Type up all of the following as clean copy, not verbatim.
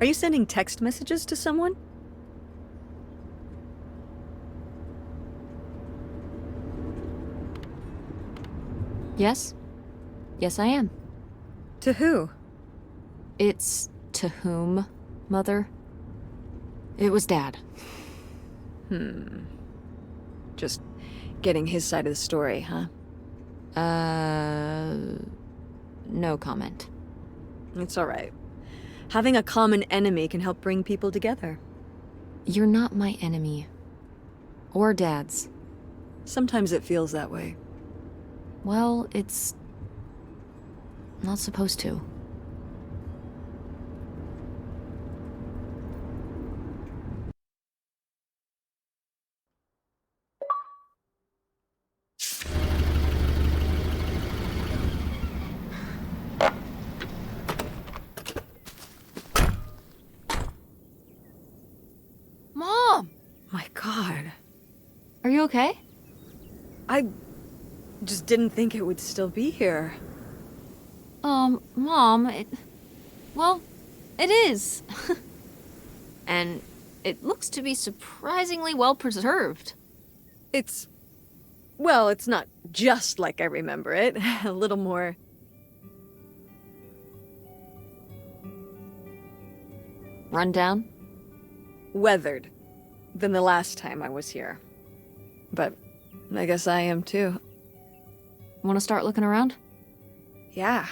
Are you sending text messages to someone? Yes? Yes, I am. To who? It's to whom, Mother? It was Dad. Just getting his side of the story, huh? No comment. It's all right. Having a common enemy can help bring people together. You're not my enemy. Or Dad's. Sometimes it feels that way. Well, it's not supposed to. Mom! My God. Are you okay? I just didn't think it would still be here. Mom, well, it is. And it looks to be surprisingly well preserved. Well, it's not just like I remember it. A little more... Run down? weathered than the last time I was here. But I guess I am too. Want to start looking around? Yeah.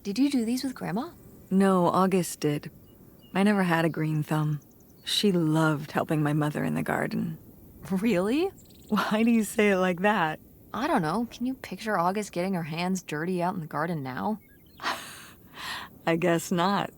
Did you do these with Grandma? No, August did. I never had a green thumb. She loved helping my mother in the garden. Really? Why do you say it like that? I don't know. Can you picture August getting her hands dirty out in the garden now? I guess not.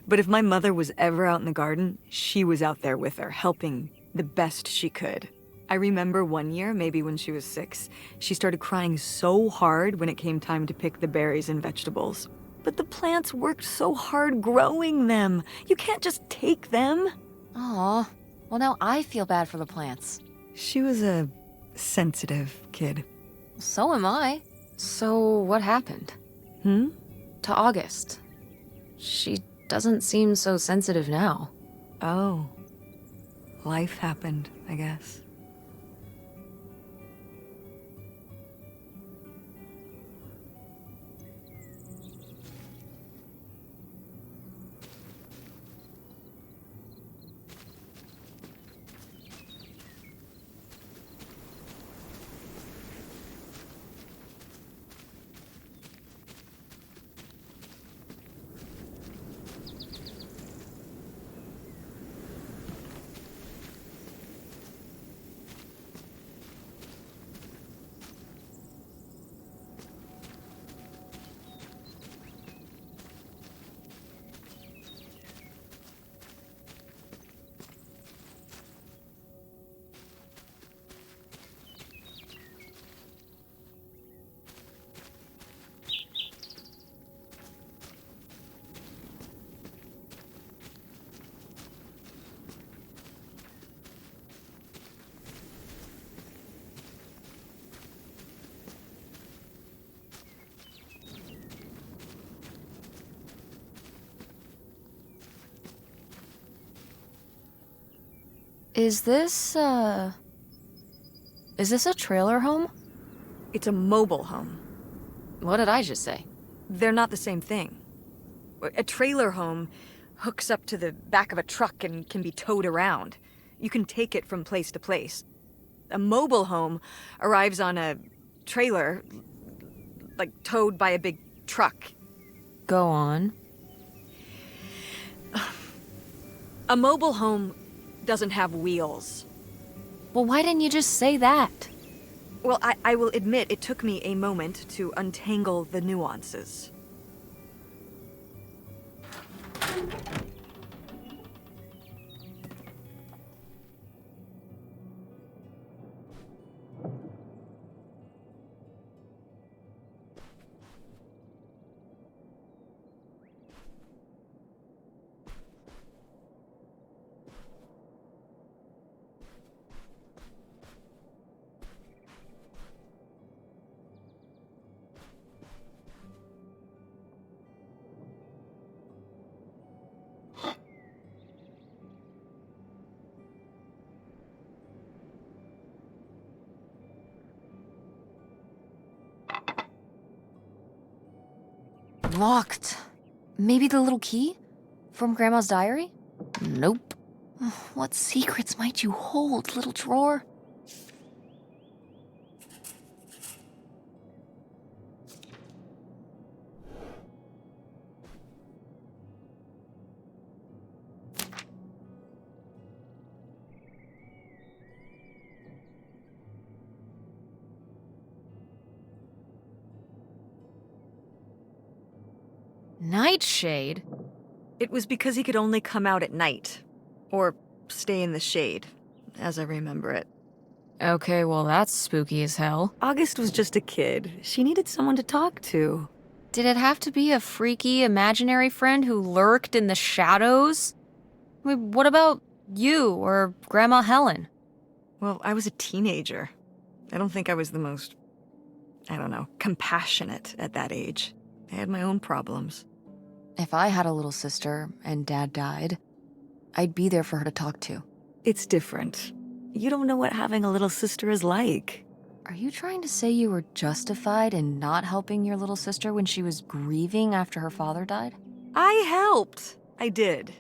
But if my mother was ever out in the garden, she was out there with her, helping the best she could. I remember one year, maybe when she was 6, she started crying so hard when it came time to pick the berries and vegetables. But the plants worked so hard growing them. You can't just take them. Aw. Well, now I feel bad for the plants. She was a sensitive kid. So am I. So what happened? To August. She doesn't seem so sensitive now. Oh. Life happened, I guess. Is this a trailer home? It's a mobile home. What did I just say? They're not the same thing. A trailer home hooks up to the back of a truck and can be towed around. You can take it from place to place. A mobile home arrives on a trailer, like towed by a big truck. Go on. A mobile home doesn't have wheels. Well, why didn't you just say that? Well, I will admit it took me a moment to untangle the nuances. Locked. Maybe the little key? From Grandma's diary? Nope. What secrets might you hold, little drawer? Nightshade? It was because he could only come out at night. Or stay in the shade, as I remember it. Okay, well that's spooky as hell. August was just a kid. She needed someone to talk to. Did it have to be a freaky, imaginary friend who lurked in the shadows? I mean, what about you or Grandma Helen? Well, I was a teenager. I don't think I was the most, compassionate at that age. I had my own problems. If I had a little sister and Dad died, I'd be there for her to talk to. It's different. You don't know what having a little sister is like. Are you trying to say you were justified in not helping your little sister when she was grieving after her father died? I helped. I did.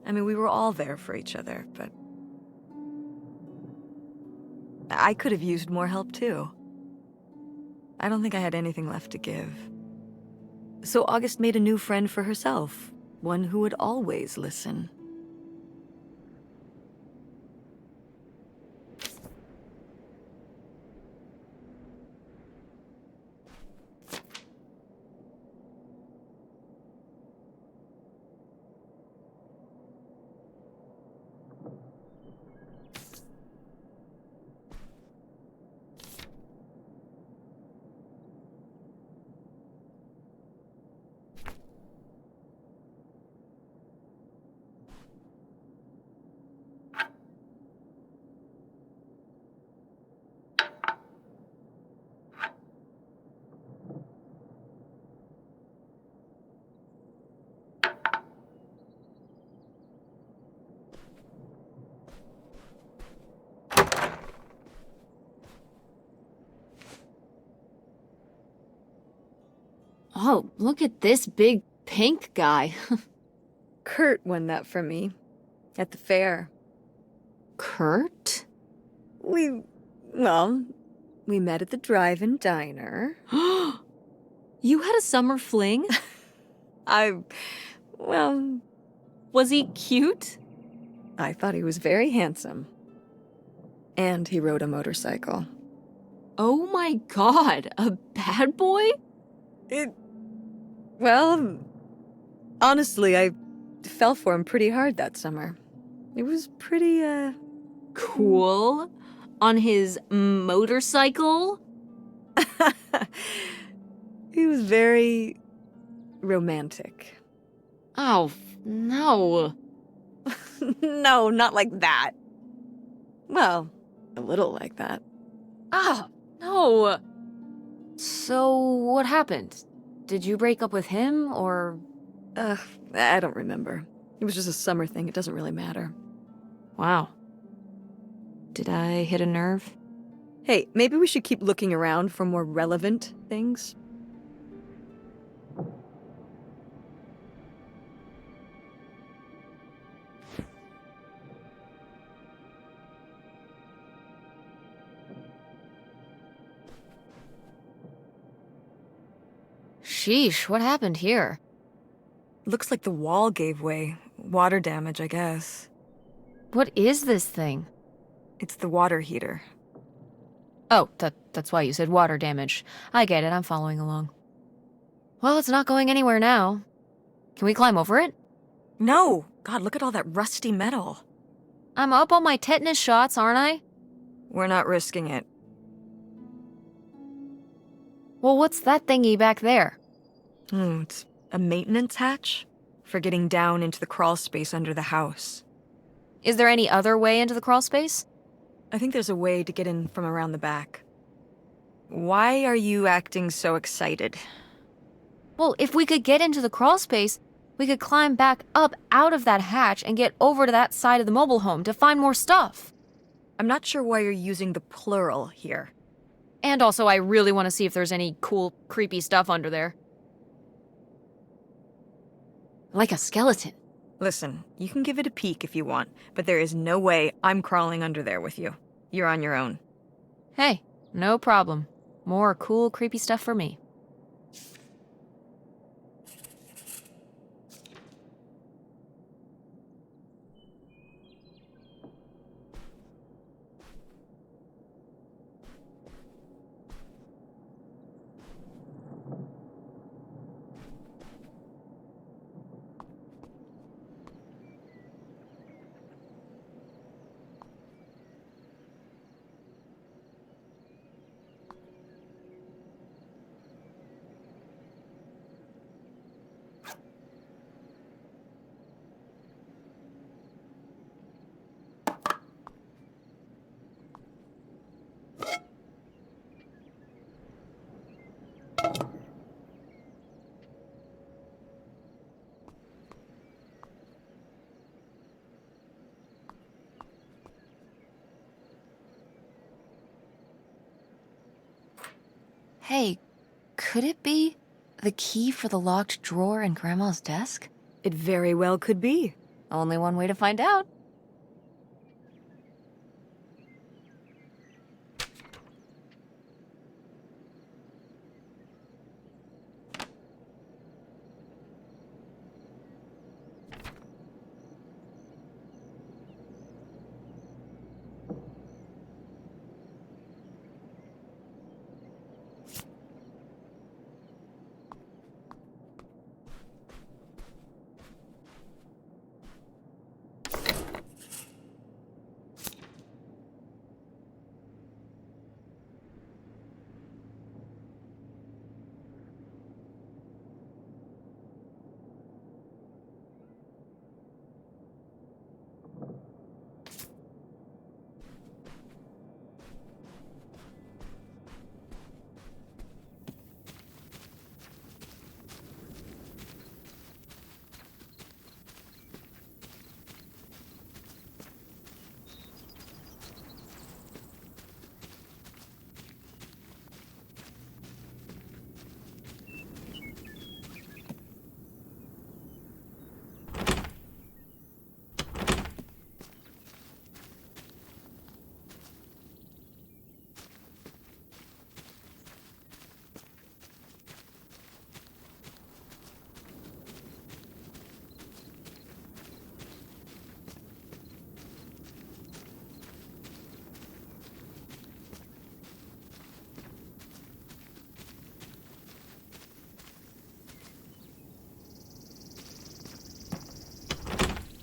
I mean, we were all there for each other, but I could have used more help too. I don't think I had anything left to give. So August made a new friend for herself, one who would always listen. Oh, look at this big pink guy. Kurt won that from me at the fair. Kurt? We met at the drive-in diner. You had a summer fling? Was he cute? I thought he was very handsome. And he rode a motorcycle. Oh my god, a bad boy? Honestly, I fell for him pretty hard that summer. It was pretty, Cool. On his motorcycle? He was very romantic. Oh, no. No, not like that. Well, a little like that. Oh, no. So, what happened? Did you break up with him, or...? I don't remember. It was just a summer thing. It doesn't really matter. Wow. Did I hit a nerve? Hey, maybe we should keep looking around for more relevant things. Sheesh, what happened here? Looks like the wall gave way. Water damage, I guess. What is this thing? It's the water heater. Oh, that's why you said water damage. I get it, I'm following along. Well, it's not going anywhere now. Can we climb over it? No! God, look at all that rusty metal. I'm up on my tetanus shots, aren't I? We're not risking it. Well, what's that thingy back there? It's a maintenance hatch for getting down into the crawl space under the house. Is there any other way into the crawl space? I think there's a way to get in from around the back. Why are you acting so excited? Well, if we could get into the crawl space, we could climb back up out of that hatch and get over to that side of the mobile home to find more stuff. I'm not sure why you're using the plural here. And also, I really want to see if there's any cool, creepy stuff under there. Like a skeleton. Listen, you can give it a peek if you want, but there is no way I'm crawling under there with you. You're on your own. Hey, no problem. More cool, creepy stuff for me. Hey, could it be the key for the locked drawer in Grandma's desk? It very well could be. Only one way to find out.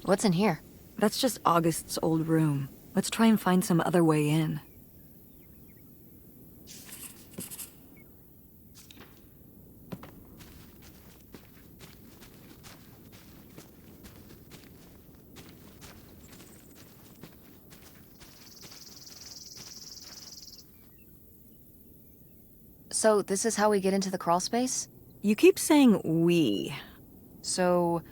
What's in here? That's just August's old room. Let's try and find some other way in. So this is how we get into the crawl space? You keep saying we. So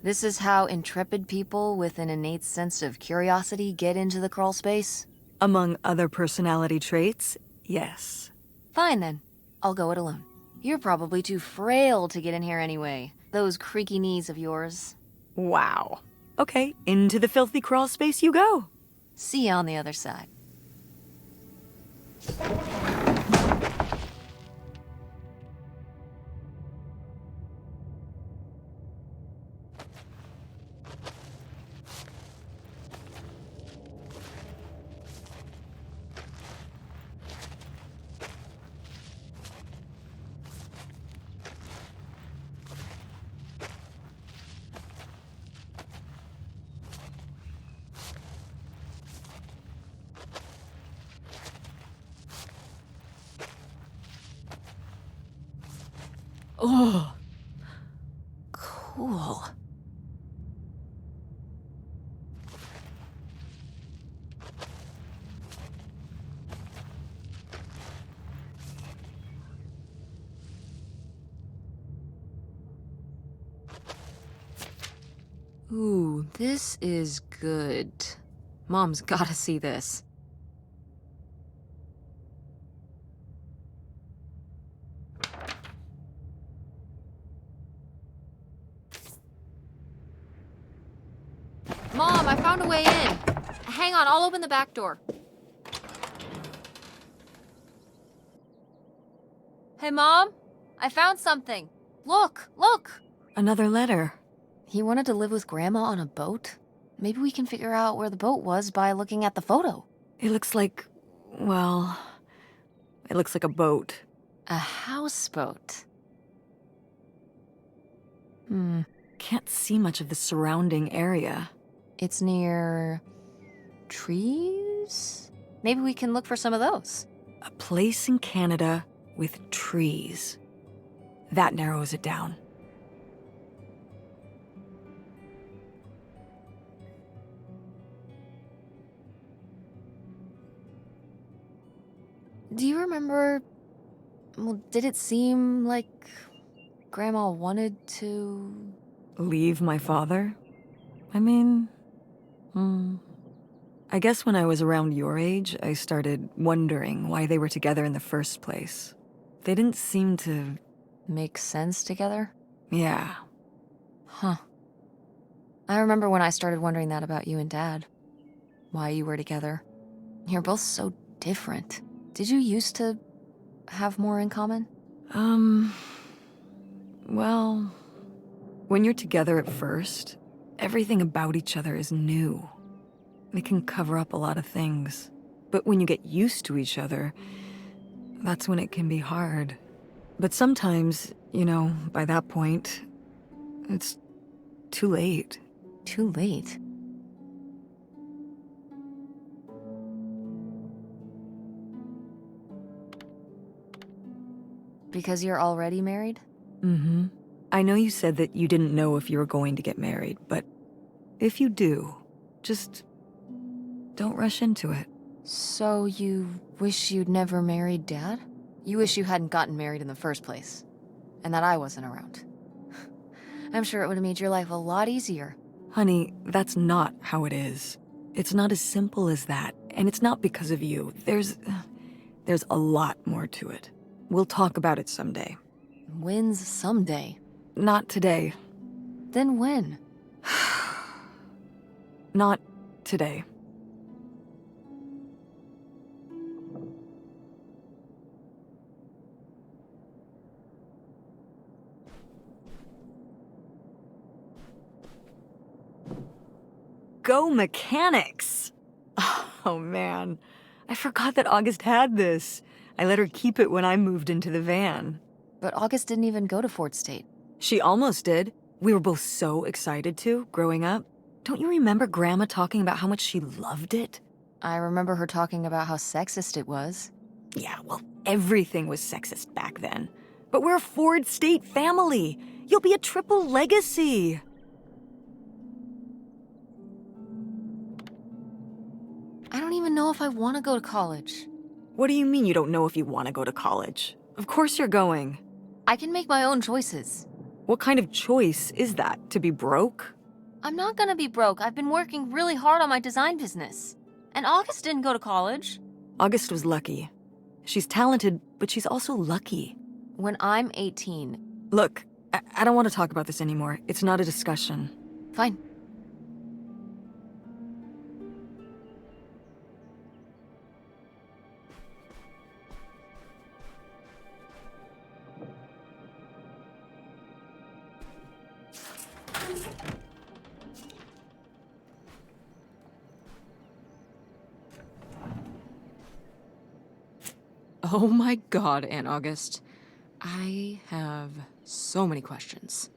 this is how intrepid people with an innate sense of curiosity get into the crawl space? Among other personality traits, yes. Fine then. I'll go it alone. You're probably too frail to get in here anyway. Those creaky knees of yours. Wow. Okay, into the filthy crawl space you go. See you on the other side. Oh, Cool. Ooh, this is good. Mom's gotta see this. I found a way in. Hang on, I'll open the back door. Hey, Mom? I found something. Look, look! Another letter. He wanted to live with Grandma on a boat? Maybe we can figure out where the boat was by looking at the photo. It looks like, well, it looks like a boat. A houseboat. Can't see much of the surrounding area. It's near trees? Maybe we can look for some of those. A place in Canada with trees. That narrows it down. Do you remember... Well, did it seem like Grandma wanted to... Leave my father? I mean, I guess when I was around your age, I started wondering why they were together in the first place. They didn't seem to... Make sense together? Yeah. Huh. I remember when I started wondering that about you and Dad. Why you were together. You're both so different. Did you used to have more in common? Well, when you're together at first, everything about each other is new. It can cover up a lot of things. But when you get used to each other, that's when it can be hard. But sometimes, you know, by that point, it's too late. Too late? Because you're already married? Mm-hmm. I know you said that you didn't know if you were going to get married, but if you do, just don't rush into it. So you wish you'd never married Dad? You wish you hadn't gotten married in the first place, and that I wasn't around. I'm sure it would have made your life a lot easier. Honey, that's not how it is. It's not as simple as that, and it's not because of you. There's a lot more to it. We'll talk about it someday. When's someday? Not today. Then when? Not today. Go mechanics! Oh man, I forgot that August had this. I let her keep it when I moved into the van. But August didn't even go to Fort State. She almost did. We were both so excited to, growing up. Don't you remember Grandma talking about how much she loved it? I remember her talking about how sexist it was. Yeah, well, everything was sexist back then. But we're a Ford State family. You'll be a triple legacy. I don't even know if I want to go to college. What do you mean you don't know if you want to go to college? Of course you're going. I can make my own choices. What kind of choice is that? To be broke? I'm not gonna be broke. I've been working really hard on my design business. And August didn't go to college. August was lucky. She's talented, but she's also lucky. When I'm 18. Look, I don't want to talk about this anymore. It's not a discussion. Fine. Oh my god, Aunt August. I have so many questions.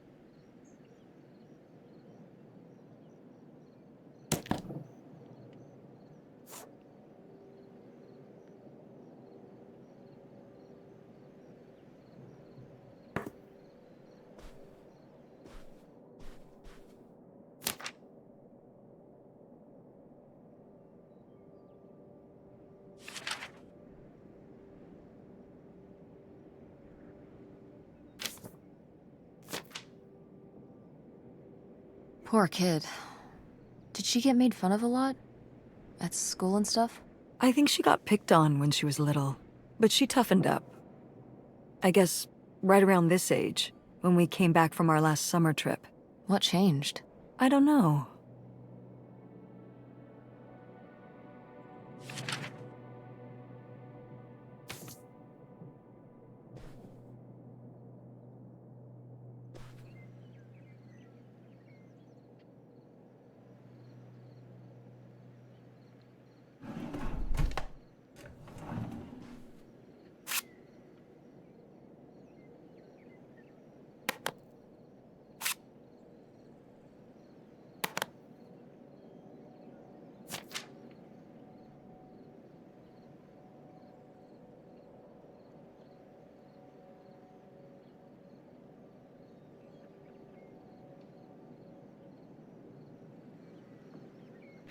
Poor kid. Did she get made fun of a lot? At school and stuff? I think she got picked on when she was little, but she toughened up. I guess right around this age, when we came back from our last summer trip. What changed? I don't know.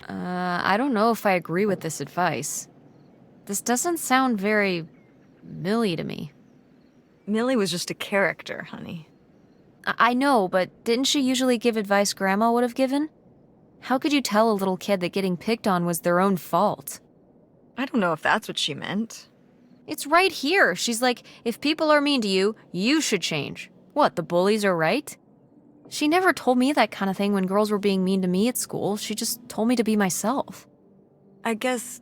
I don't know if I agree with this advice. This doesn't sound very Millie to me. Millie was just a character, honey. I know, but didn't she usually give advice Grandma would have given? How could you tell a little kid that getting picked on was their own fault? I don't know if that's what she meant. It's right here. She's like, if people are mean to you, you should change. What, the bullies are right? She never told me that kind of thing when girls were being mean to me at school. She just told me to be myself. I guess...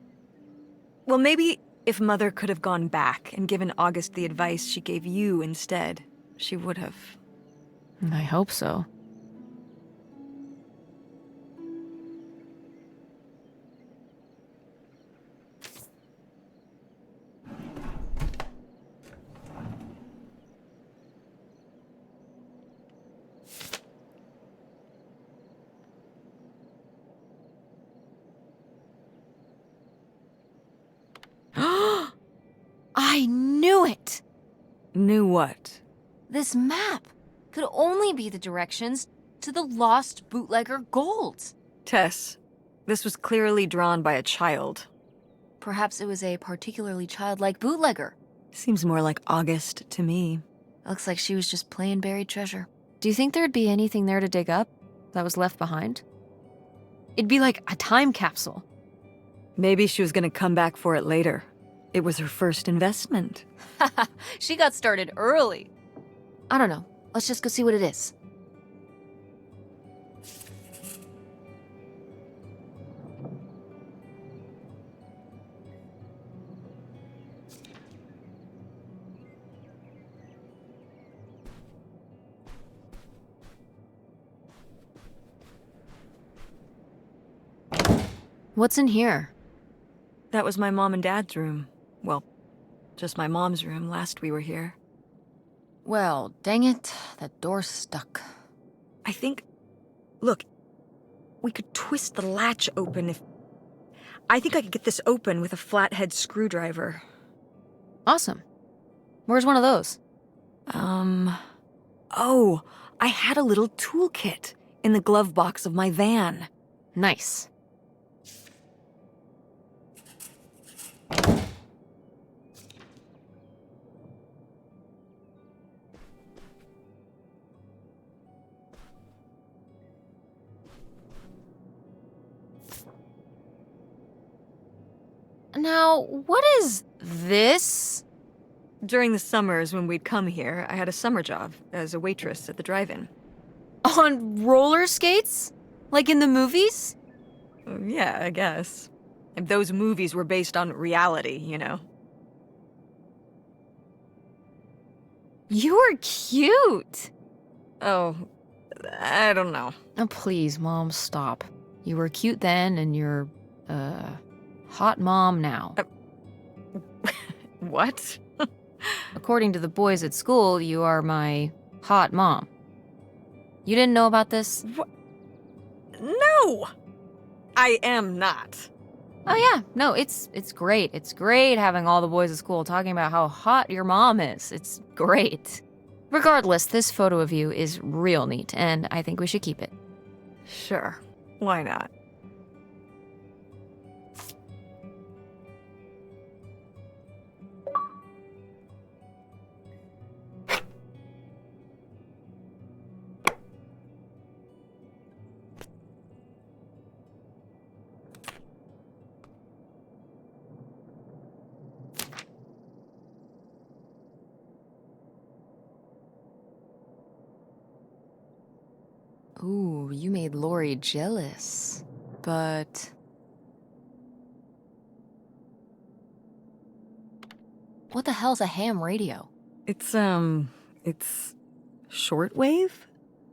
Well, maybe if Mother could have gone back and given August the advice she gave you instead, she would have. I hope so. I knew it! Knew what? This map could only be the directions to the lost bootlegger gold. Tess, this was clearly drawn by a child. Perhaps it was a particularly childlike bootlegger. Seems more like August to me. Looks like she was just playing buried treasure. Do you think there'd be anything there to dig up that was left behind? It'd be like a time capsule. Maybe she was gonna come back for it later. It was her first investment. She got started early. I don't know. Let's just go see what it is. What's in here? That was my mom and dad's room. Well, just my mom's room last we were here. Well, dang it. That door's stuck. I think... Look, we could twist the latch open if... I think I could get this open with a flathead screwdriver. Awesome. Where's one of those? Oh, I had a little toolkit in the glove box of my van. Nice. Now, what is this? During the summers when we'd come here, I had a summer job as a waitress at the drive-in. On roller skates? Like in the movies? Yeah, I guess. If those movies were based on reality, you know. You were cute! Oh, I don't know. Oh, please, Mom, stop. You were cute then, and you're, hot mom now. What? According to the boys at school, you are my hot mom. You didn't know about this? What? No! I am not. Oh yeah, no, it's great. It's great having all the boys at school talking about how hot your mom is. It's great. Regardless, this photo of you is real neat, and I think we should keep it. Sure. Why not? Ooh, you made Lori jealous. But... what the hell's a ham radio? It's shortwave?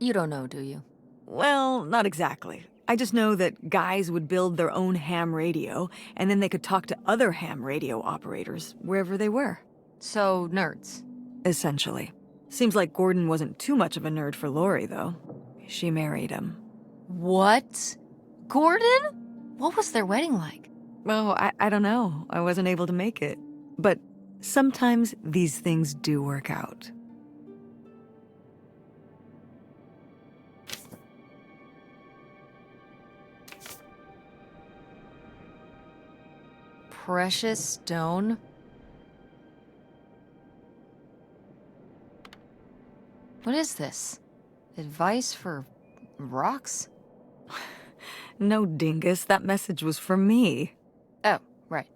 You don't know, do you? Well, not exactly. I just know that guys would build their own ham radio, and then they could talk to other ham radio operators wherever they were. So, nerds. Essentially. Seems like Gordon wasn't too much of a nerd for Lori, though. She married him. What? Gordon? What was their wedding like? Oh, I don't know. I wasn't able to make it. But sometimes these things do work out. precious stone? What is this? Advice for rocks? No, dingus, that message was for me. Oh, right.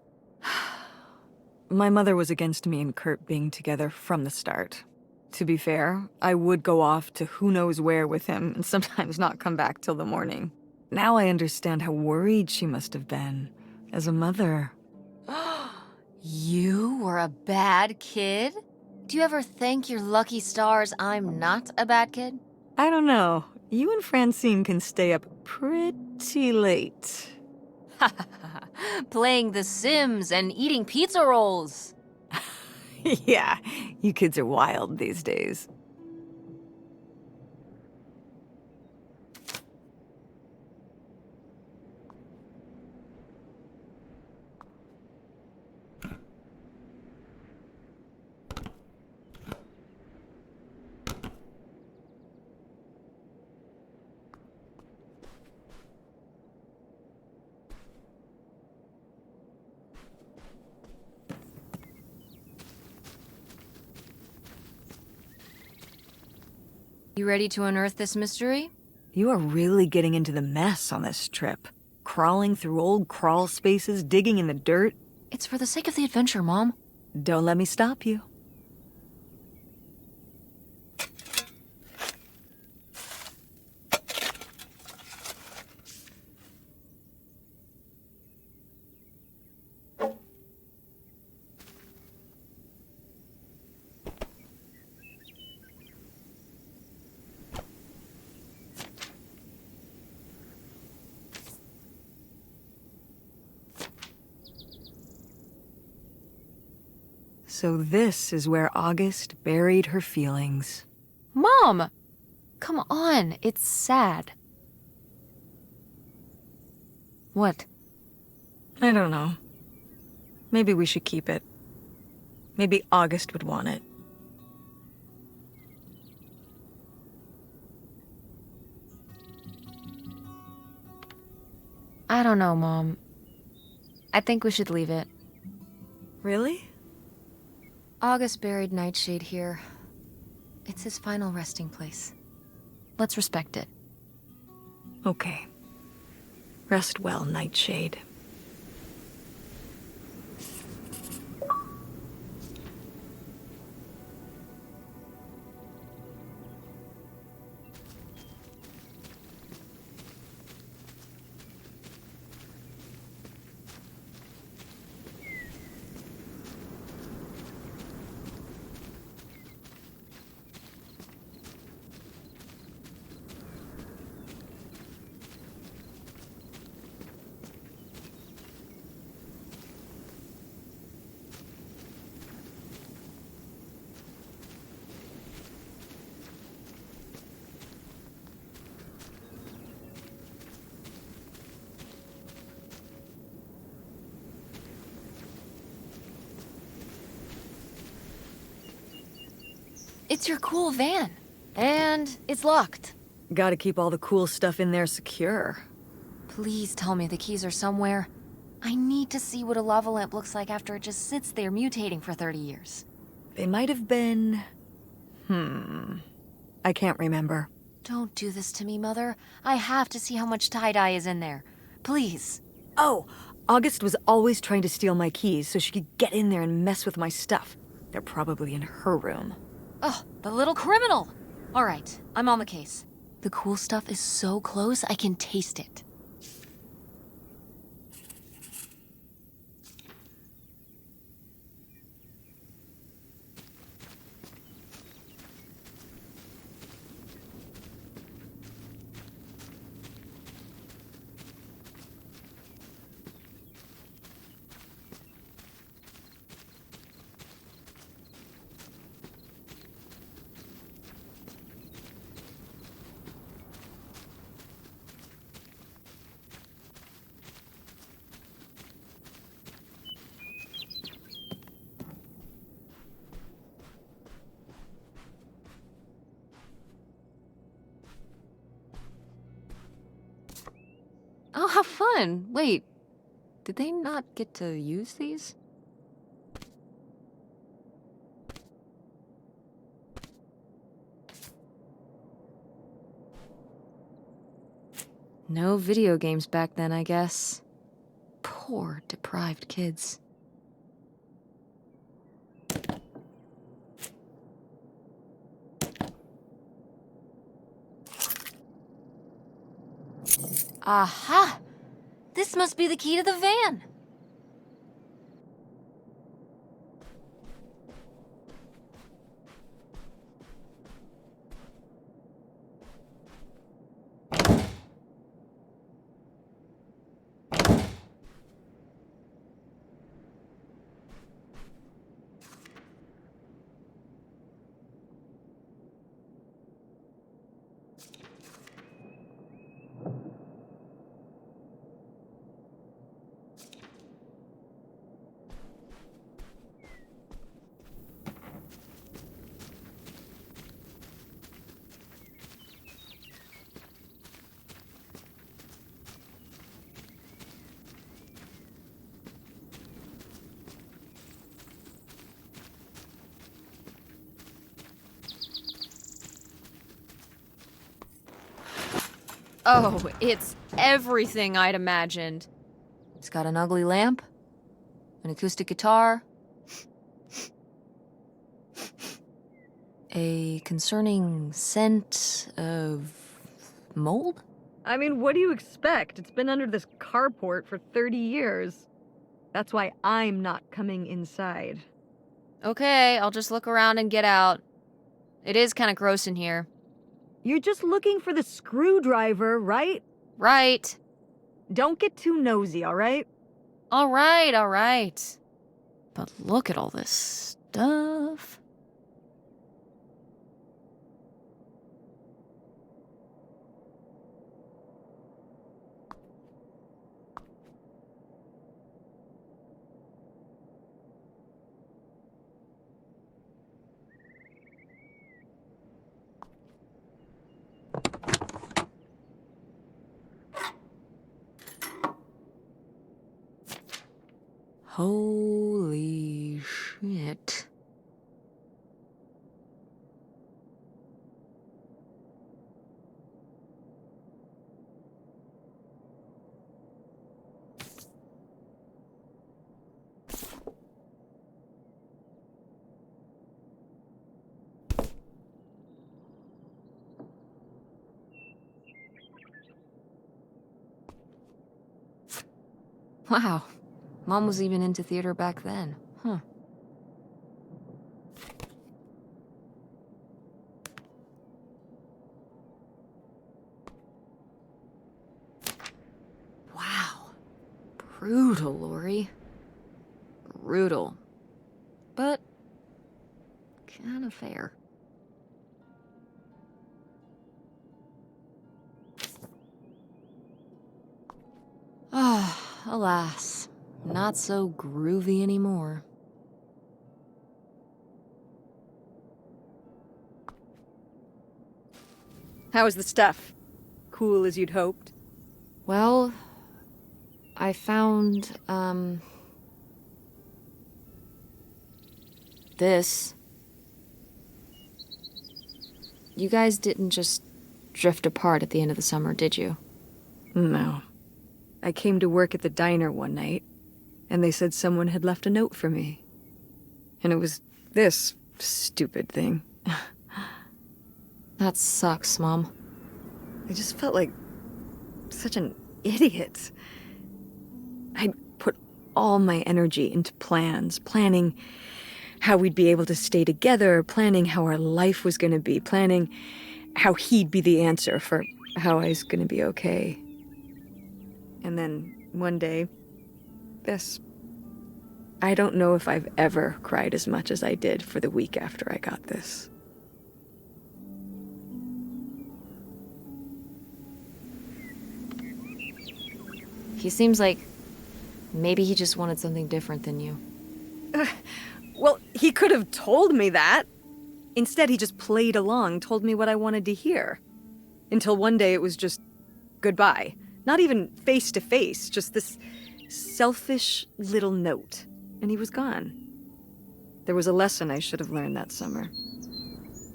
My mother was against me and Kurt being together from the start. To be fair, I would go off to who knows where with him and sometimes not come back till the morning. Now I understand how worried she must have been as a mother. You were a bad kid? Do you ever thank your lucky stars I'm not a bad kid? I don't know. You and Francine can stay up pretty late. Playing The Sims and eating pizza rolls. Yeah, you kids are wild these days. You ready to unearth this mystery? You are really getting into the mess on this trip. Crawling through old crawl spaces, digging in the dirt. It's for the sake of the adventure, Mom. Don't let me stop you. So this is where August buried her feelings. Mom! Come on, it's sad. What? I don't know. Maybe we should keep it. Maybe August would want it. I don't know, Mom. I think we should leave it. Really? August buried Nightshade here. It's his final resting place. Let's respect it. Okay. Rest well, Nightshade. It's your cool van. And it's locked. Gotta keep all the cool stuff in there secure. Please tell me the keys are somewhere. I need to see what a lava lamp looks like after it just sits there mutating for 30 years. They might have been... I can't remember. Don't do this to me, Mother. I have to see how much tie-dye is in there. Please. Oh, August was always trying to steal my keys so she could get in there and mess with my stuff. They're probably in her room. Oh, the little criminal! All right, I'm on the case. The cool stuff is so close, I can taste it. Oh, how fun! Wait, Did they not get to use these? No video games back then, I guess. Poor, deprived kids. Aha! This must be the key to the van! Oh, it's everything I'd imagined. It's got an ugly lamp, an acoustic guitar, a concerning scent of mold? I mean, what do you expect? It's been under this carport for 30 years. That's why I'm not coming inside. Okay, I'll just look around and get out. It is kind of gross in here. You're just looking for the screwdriver, right? Right. Don't get too nosy, all right? All right. But look at all this stuff. Holy shit. Wow. Mom was even into theater back then. Huh. Wow. Brutal, Lori. Brutal. But kind of fair. Ah, alas. Not so groovy anymore. How was the stuff? Cool as you'd hoped? Well, I found, this. You guys didn't just drift apart at the end of the summer, did you? No. I came to work at the diner one night, and they said someone had left a note for me. And it was this stupid thing. That sucks, Mom. I just felt like such an idiot. I'd put all my energy into plans, planning how we'd be able to stay together, planning how our life was going to be, planning how he'd be the answer for how I was going to be okay. And then one day, this. I don't know if I've ever cried as much as I did for the week after I got this. He seems like maybe he just wanted something different than you. Well, he could have told me that. Instead, he just played along, told me what I wanted to hear. Until one day it was just goodbye. Not even face to face, just this selfish little note, and he was gone. There was a lesson I should have learned that summer.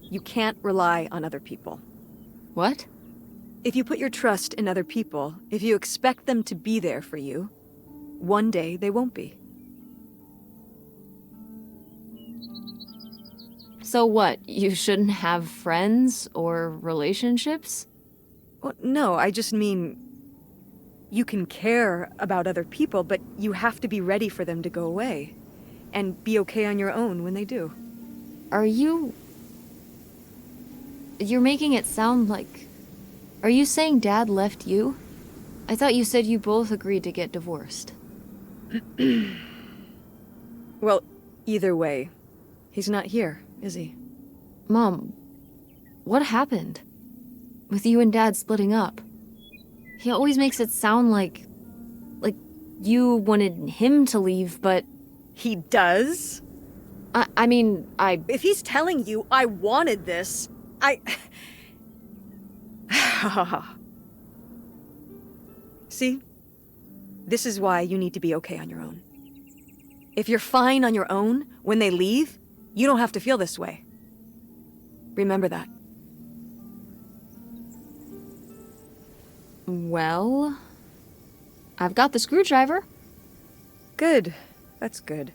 You can't rely on other people. What? If you put your trust in other people, if you expect them to be there for you, one day they won't be. So what? You shouldn't have friends or relationships? Well, no, I just mean you can care about other people, but you have to be ready for them to go away and be okay on your own when they do. You're making it sound like... Are you saying Dad left you? I thought you said you both agreed to get divorced. Well, either way, he's not here, is he? Mom, what happened? With you and Dad splitting up? He always makes it sound like you wanted him to leave, but... He does? I mean, If he's telling you I wanted this, See? This is why you need to be okay on your own. If you're fine on your own, when they leave, you don't have to feel this way. Remember that. Well... I've got the screwdriver. Good. That's good.